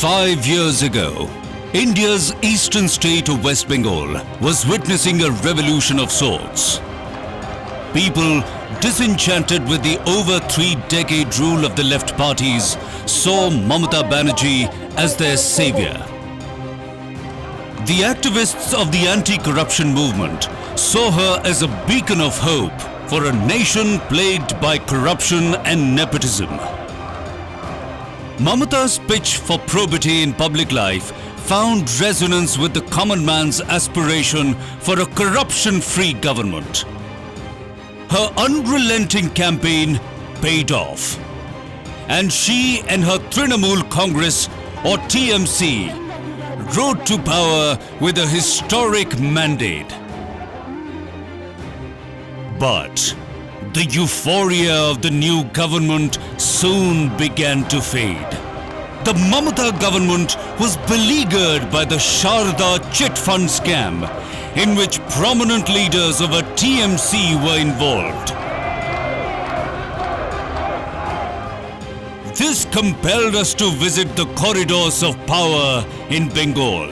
5 years ago, India's eastern state of West Bengal was witnessing a revolution of sorts. People disenchanted with the over 3-decade rule of the left parties saw Mamata Banerjee as their savior. The activists of the anti-corruption movement saw her as a beacon of hope for a nation plagued by corruption and nepotism. Mamata's pitch for probity in public life found resonance with the common man's aspiration for a corruption-free government. Her unrelenting campaign paid off, and she and her Trinamool Congress, or TMC, rode to power with a historic mandate. But the euphoria of the new government soon began to fade. The Mamata government was beleaguered by the Sharda chit fund scam, in which prominent leaders of a TMC were involved. This compelled us to visit the corridors of power in Bengal.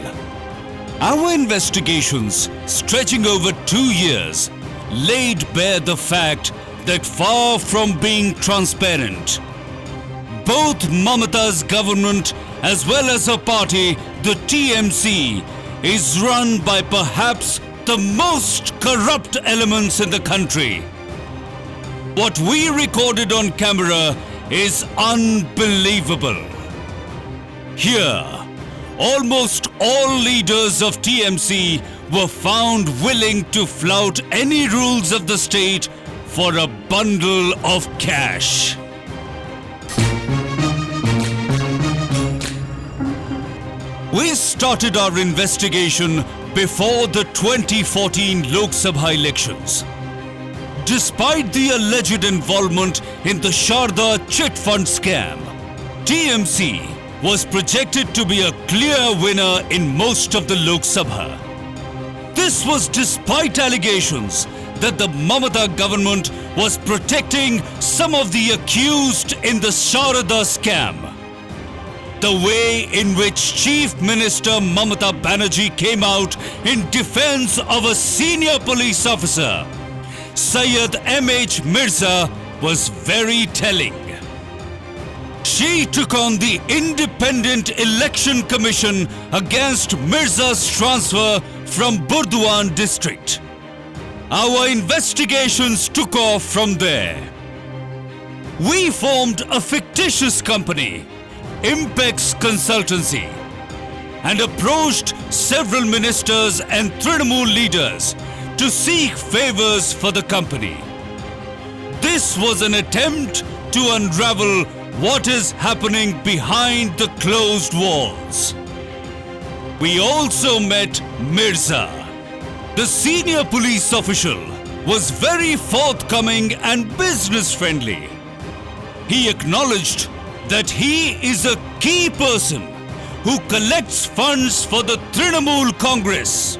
Our investigations, stretching over 2 years, laid bare the fact that far from being transparent, both Mamata's government as well as her party, the TMC, is run by perhaps the most corrupt elements in the country. What we recorded on camera is unbelievable. Here, almost all leaders of TMC were found willing to flout any rules of the state for a bundle of cash. We started our investigation before the 2014 Lok Sabha elections. Despite the alleged involvement in the Sharda chit fund scam, TMC was projected to be a clear winner in most of the Lok Sabha. This was despite allegations that the Mamata government was protecting some of the accused in the Sharda scam. The way in which Chief Minister Mamata Banerjee came out in defense of a senior police officer, Syed M.H. Mirza, was very telling. She took on the Independent Election Commission against Mirza's transfer from Burdwan district. Our investigations took off from there. We formed a fictitious company, Impex Consultancy, and approached several ministers and Trinamool leaders to seek favors for the company. This was an attempt to unravel what is happening behind the closed walls. We also met Mirza. The senior police official was very forthcoming and business-friendly. He acknowledged that he is a key person who collects funds for the Trinamool Congress.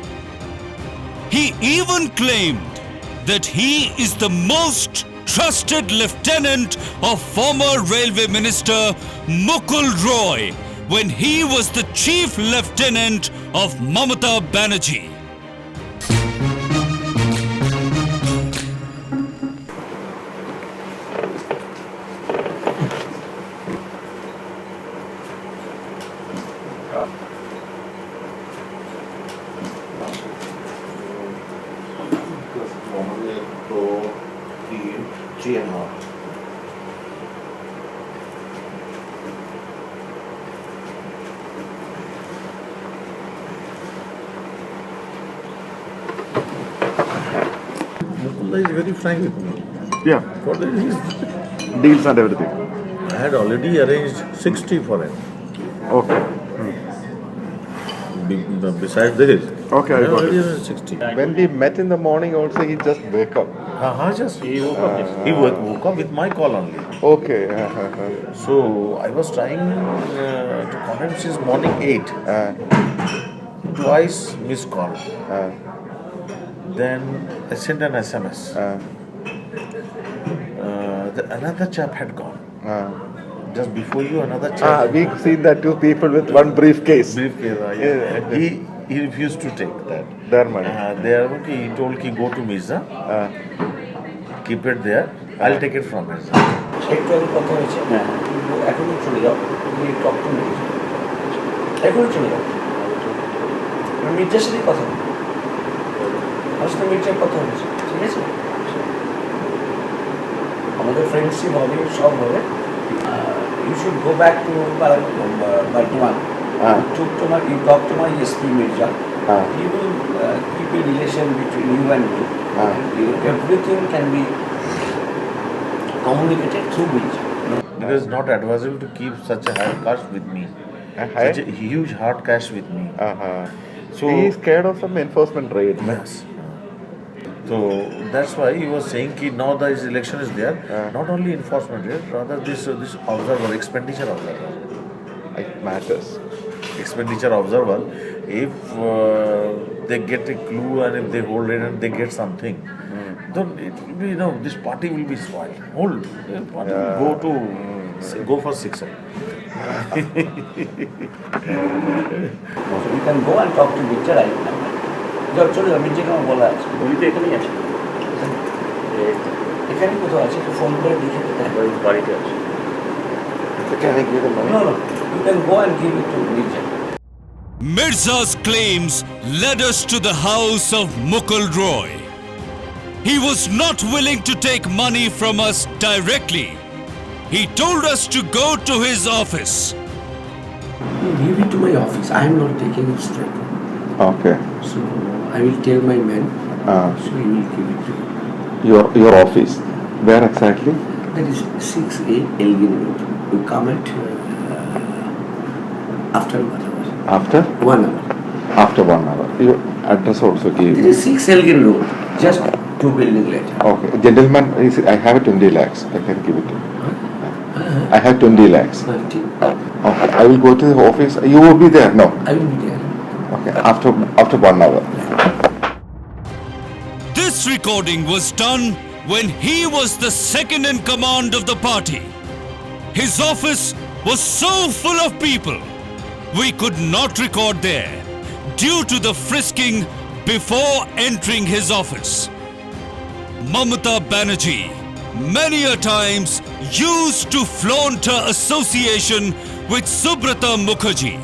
He even claimed that he is the most trusted lieutenant of former railway minister Mukul Roy when he was the chief lieutenant of Mamata Banerjee. Mukul is very frank with me. Yeah, For his deals and everything. I had already arranged 60 for him. Okay. Besides this, Okay, I I had got already it. arranged 60. When we met in the morning also, he just wake up. Just he woke up. He woke up with my call only. Okay. So I was trying to contact since morning 8. Twice missed call. Then I sent an SMS. Another chap had gone. just before you another child. We've seen that two people with one briefcase. Briefcase. Yeah. He refused to take that. Their money. He told ki go to Mirza, keep it there. I'll take it from Mirza. একটু কথা হয়েছে এখনই চলে যাও talk to Mirza এখনই চলে যাও মির্জার সাথে কথা বলি আমার সাথে মির্জার কথা হয়েছে ঠিক আছে আমাদের ফ্রেন্ডশিপ হবে সব হবে you should go back to Bardwan you talk to my SP Mirza he will keep a relation between you and me everything can be communicated through Mirza. Because it's not advisable to keep such a hard cash with me. Such a huge hard cash with me. So he's scared of some enforcement raid. Yes. So that's why he was saying that now this election is there, not only enforcement raid, rather this observer, expenditure observer. It matters. Expenditure observer, if they get a clue and if they hold it and they get something, then it will be, this party will be spoiled. The party will go for 6. So you can go and talk to Mirza right now. চলে যাও মির্জাকে আমার বলা আছে উনি তো এখানেই আছে এখানে কোথাও আছে একটু ফোন করে দেখে দিতে হবে বাড়িতে আছে Can I give the money? No, you can go and give it to Mirza. Mirza's claims led us to the house of Mukul Roy. He was not willing to take money from us directly. He told us to go to his office. Give it to my office. I am not taking it straight. Okay. So I will tell my man. So he will give it to you. Your office. Where exactly? That is 6A Elgin Road. You come at after 1 hour. After? 1 hour. After 1 hour. Your address also give. This is 6 Elgin Road. Just 2 buildings later. Okay. Gentleman, I have 20 lakhs. I can give it to you. I have 20 lakhs. 19. Okay. I will go to the office. You will be there? No. I will be there. Okay. After 1 hour. This recording was done when he was the second in command of the party. His office was so full of people, we could not record there due to the frisking before entering his office. Mamata Banerjee many a times used to flaunt her association with Subrata Mukherjee,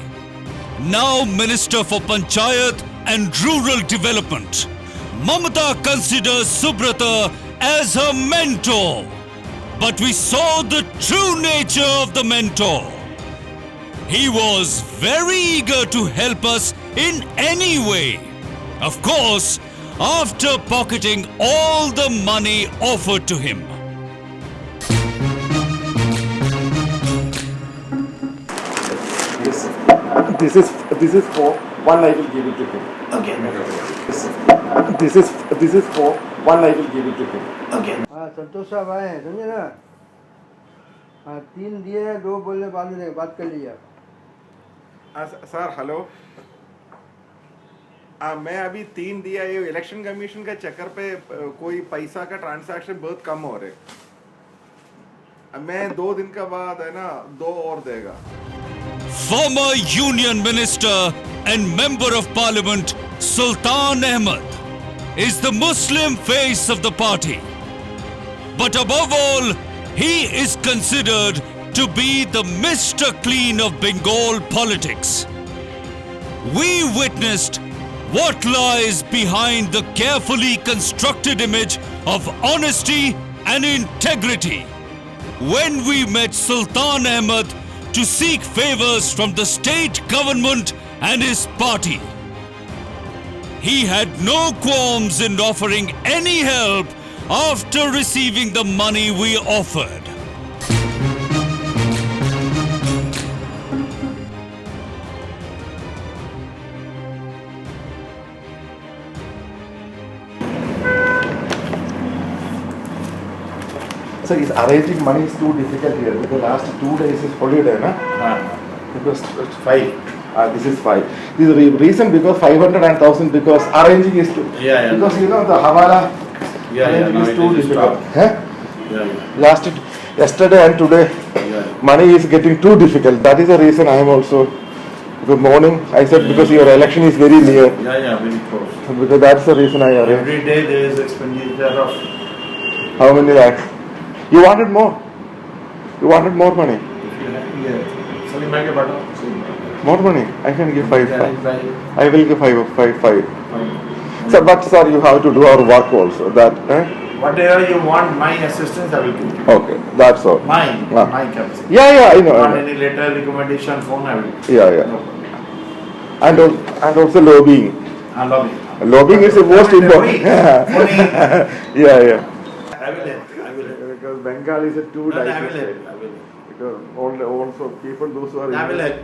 now Minister for Panchayat and Rural Development. Mamata considers Subrata as her mentor, but we saw the true nature of the mentor. He was very eager to help us in any way. Of course, after pocketing all the money offered to him. This is for one. I will give it to him. Okay. This is for one. I will give it to him. Okay. हाँ संतोष साहब आए हैं समझे ना हाँ 3 दिए हैं 2 बोलने बाद में बात कर लिया सर हेलो मैं अभी 3 दिया ये इलेक्शन कमीशन के चक्कर पे कोई पैसा का ट्रांजैक्शन बहुत कम हो रहे मैं 2 दिन के बाद है ना 2 और देगा Former Union Minister and Member of Parliament Sultan Ahmed is the Muslim face of the party. But above all, he is considered to be the Mr. Clean of Bengal politics. We witnessed what lies behind the carefully constructed image of honesty and integrity when we met Sultan Ahmed to seek favors from the state government and his party. He had no qualms in offering any help after receiving the money we offered. So is arranging money is too difficult here because last 2 days is holiday, na? Because it's 5. This is 5. This is the reason because 500 and 1000 because arranging is too. Yeah. Because the Hawala arranging is too difficult. Last yesterday and today, money is getting too difficult. That is the reason I am also. Good morning. I said because your election is very near. Yeah, very close. Because that's the reason I arranged. Every day there is expenditure of. How many lakhs? You wanted more. You wanted more money. More money. I can give five. I will give five. So, but sir, you have to do our work also. That. Whatever you want, my assistance I will do. Okay, that's all. My capacity. Yeah, I know. Want any letter, recommendation, phone, I will do. Yeah. No problem. And also lobbying. Lobbying. Lobbying is the most important. Yeah. I will help. Because Bengal is a too No, I will diverse state. help. I will help. Because also people those who are. I will help.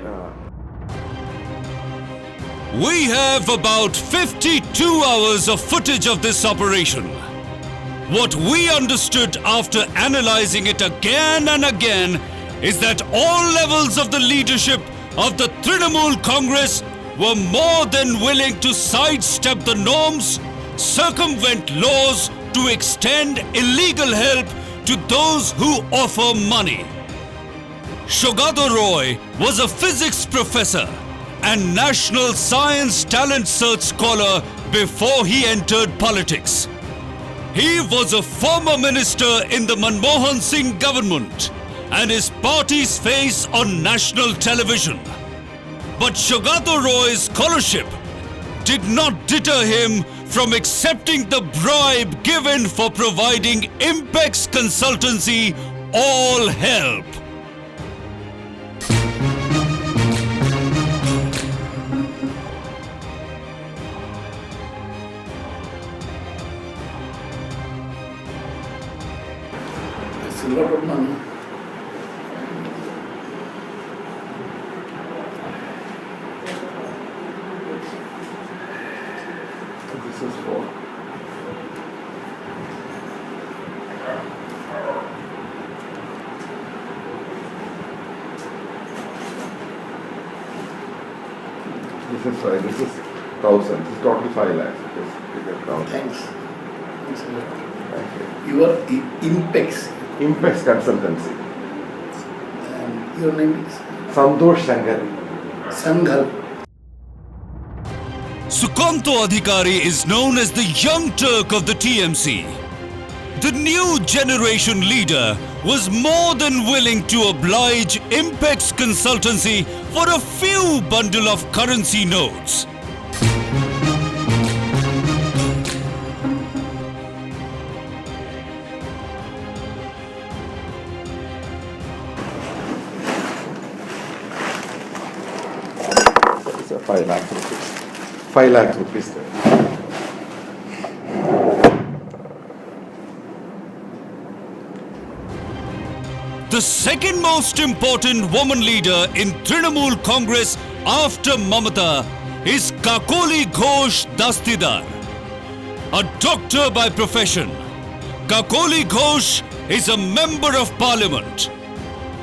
We have about 52 hours of footage of this operation. What we understood after analyzing it again and again is that all levels of the leadership of the Trinamool Congress were more than willing to sidestep the norms, circumvent laws to extend illegal help to those who offer money. Shogato Roy was a physics professor and National Science Talent Search scholar before he entered politics. He was a former minister in the Manmohan Singh government and his party's face on national television. But Shogato Roy's scholarship did not deter him from accepting the bribe given for providing Impex Consultancy all help. It's a lot of money. This is for. This is 1,000. This is total 5 lakhs. Thanks. Thanks a lot. Thank you. You are Impex. Impex Consultancy. And your name is Santosh Shankari. Sanghal. Sukanto Adhikari is known as the young Turk of the TMC. The new generation leader was more than willing to oblige Impex Consultancy for a few bundle of currency notes. It's a 5 lakh rupees. 5 lakh rupees. The second most important woman leader in Trinamool Congress after Mamata is Kakoli Ghosh Dastidar. A doctor by profession, Kakoli Ghosh is a member of parliament.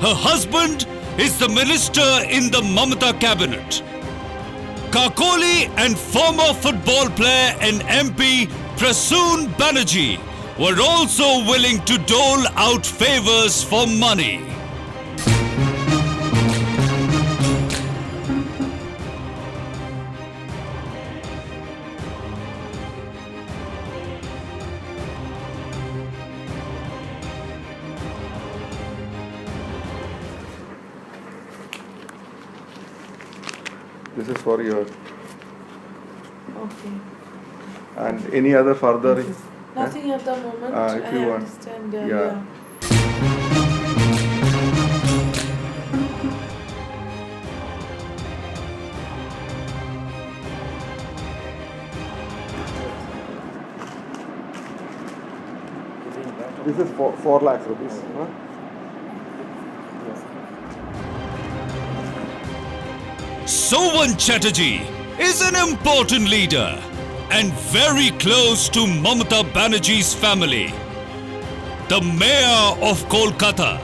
Her husband is the minister in the Mamata cabinet. Kakoli and former football player and MP Prasoon Banerjee were also willing to dole out favors for money. This is for your. Okay. And any other further? Nothing at the moment. If I you want. understand. Yeah. This is 4 lakhs rupees. Huh? Sovan Chatterjee is an important leader and very close to Mamata Banerjee's family. The mayor of Kolkata,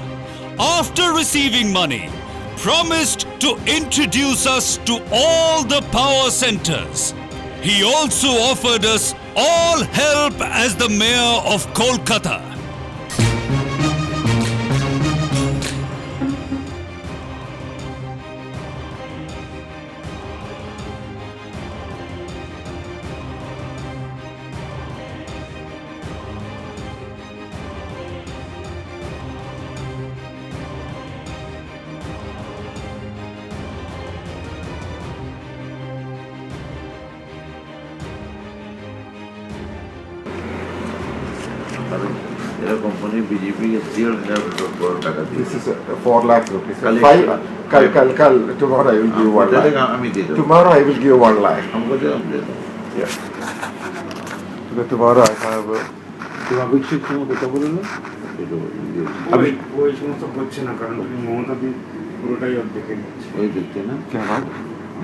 after receiving money, promised to introduce us to all the power centers. He also offered us all help as the mayor of Kolkata. এরা company BJP কে 3,000 crore টাকা This দিয়েছে। is 4 lakh rupees. Collection. Tomorrow I will give 1 lakh. আমি দিয়ে দেবো। Tomorrow I will give 1 lakh. আমাকে দিয়ে দেবো। Yeah. Because tomorrow I have. তুমি অভিষেক তুমি কথা বলে না? ওই সমস্ত করছে না কারণ তুমি মমতা দি পুরোটাই দেখে নিচ্ছে ওই দেখতে না क्या बात?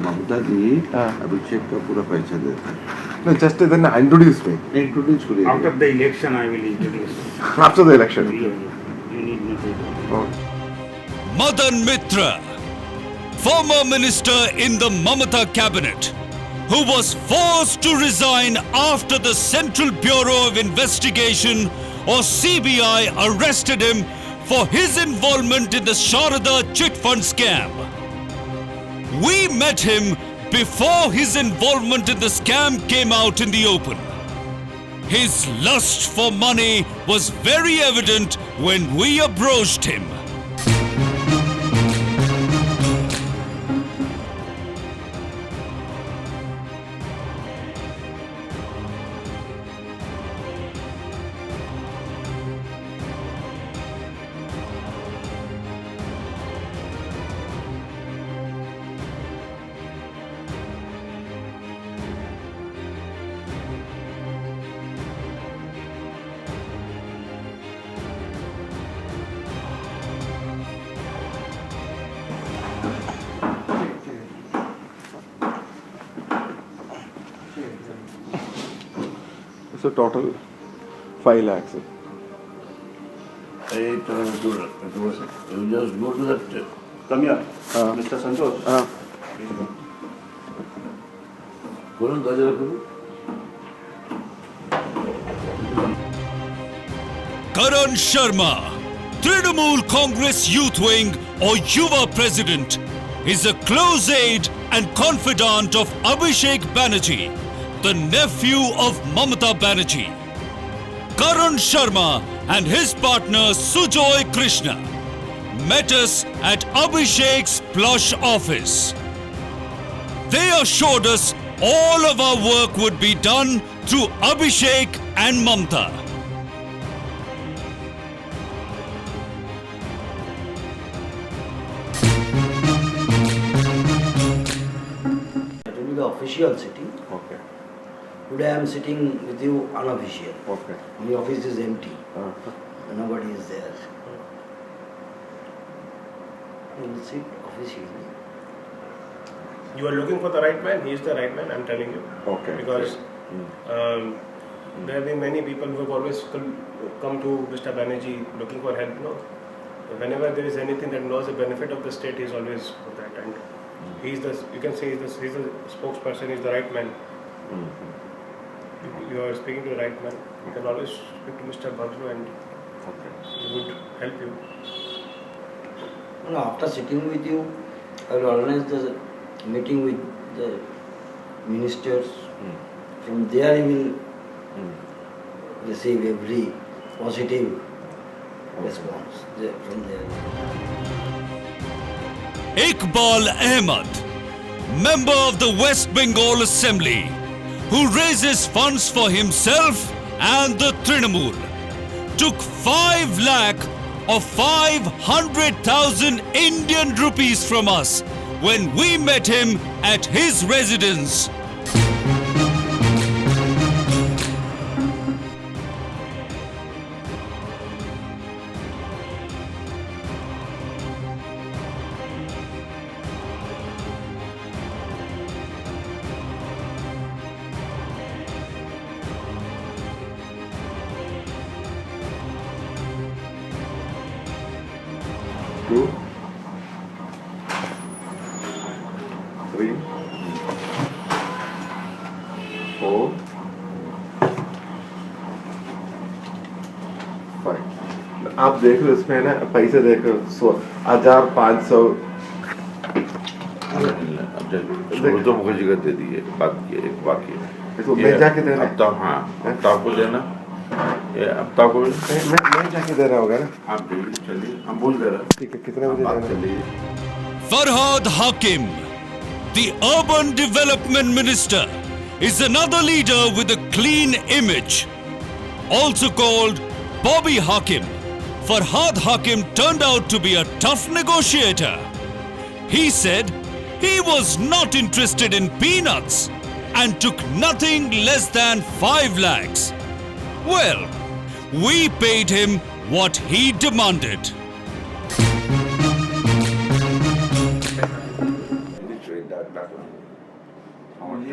ममता दी हाँ। अभिषेक का पूरा पैसा देता है No, just then introduce me. Introduce करिए after the election I will introduce After the election. You need not Oh. Madan Mitra, former minister in the Mamata cabinet, who was forced to resign after the Central Bureau of Investigation or CBI arrested him for his involvement in the Narada chit fund scam. We met him before his involvement in the scam came out in the open. His lust for money was very evident when we approached him. So total 5 lakhs. you just go to that come here mister Santosh कौन गाजर करो Karan Sharma, Trinamool Congress Youth Wing or Yuva President, is a close aide and confidant of Abhishek Banerjee, the nephew of Mamata Banerjee. Karan Sharma and his partner Sujoy Krishna met us at Abhishek's plush office. They assured us all of our work would be done through Abhishek and Mamata. That will be the official sitting. Okay. Today I am sitting with you unofficial. Okay. My office is empty. Nobody is there. We will sit officially. You are looking for the right man. He is the right man. I'm telling you. Okay. Because there have been many people who have always come to Mr. Banerjee looking for help. No, whenever there is anything that knows the benefit of the state, he is always for that. And he's the, you can say he's the spokesperson. He's the right man. You are speaking to the right man. You can always speak to Mr. Badru and he would help you. No, after sitting with you, I will organize the meeting with the ministers. From there, he will receive every positive response from there. Iqbal Ahmed, member of the West Bengal Assembly, who raises funds for himself and the Trinamool, took 5 lakh or 500,000 Indian rupees from us when we met him at his residence. Two, 3, 4, 5. आप देख लो इसमें ना पैसे देखो 1,500 तो मुखर्जी का दे दिए बाकी एक बाकी इसको मैं जाके देना है? अब हाँ अब को देना ये अब को मैं जाके देना होगा ना आप चलिए हम बोल दे रहे ठीक है कितने बजे आप जाना है? चलिए Farhad Hakim, the Urban Development Minister, is another leader with a clean image, also called Bobby Hakim. Farhad Hakim turned out to be a tough negotiator. He said he was not interested in peanuts and took nothing less than 5 lakhs. Well, we paid him what he demanded.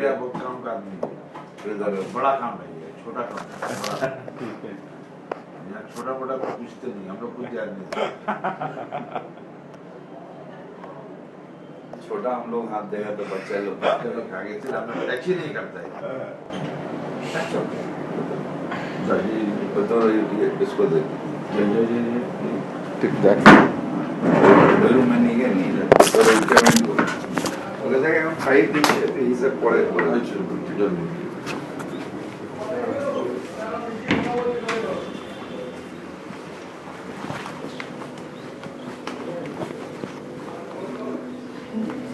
ये बहुत काम का आदमी है, बड़ा काम है ये, छोटा काम है, यहाँ छोटा मोटा पूछते नहीं, हम लोग कुछ याद नहीं। छोटा हम लोग हाथ देगा तो बच्चे लोग आगे से हम लोग टच ही नहीं करता है। बताओ ये किसको दे? टिक टैक बेलू में नहीं है नहीं है, तो रिकमेंड को अगर जगह हम 5 दिन है तो ये सब पड़े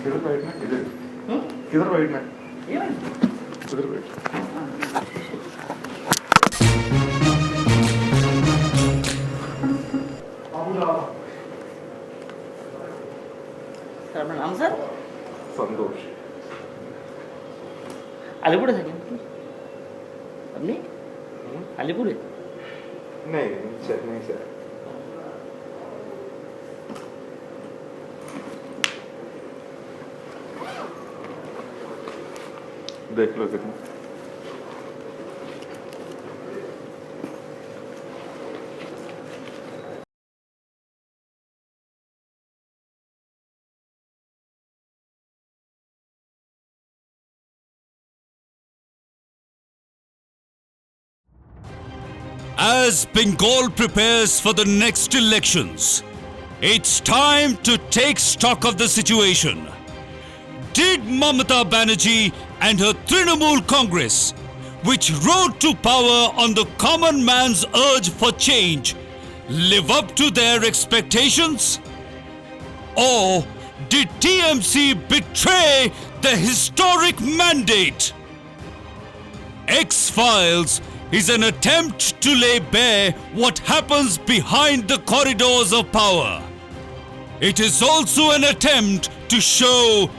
किधर बैठना किधर बैठना किधर बैठ স্যার আপনার নাম স্যার? संतोष আলিপুরে থাকেন আপনি? আলিপুরে? नहीं नहीं सर देख लो कितना As Bengal prepares for the next elections, it's time to take stock of the situation. Did Mamata Banerjee and her Trinamool Congress, which rode to power on the common man's urge for change, live up to their expectations? Or did TMC betray the historic mandate? X-Files is an attempt to lay bare what happens behind the corridors of power. It is also an attempt to show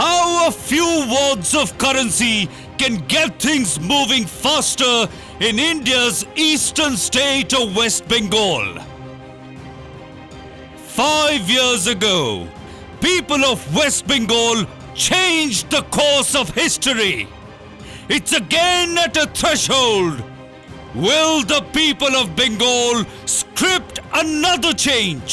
how a few wads of currency can get things moving faster in India's eastern state of West Bengal. 5 years ago, people of West Bengal changed the course of history. It's again at a threshold. Will the people of Bengal script another change?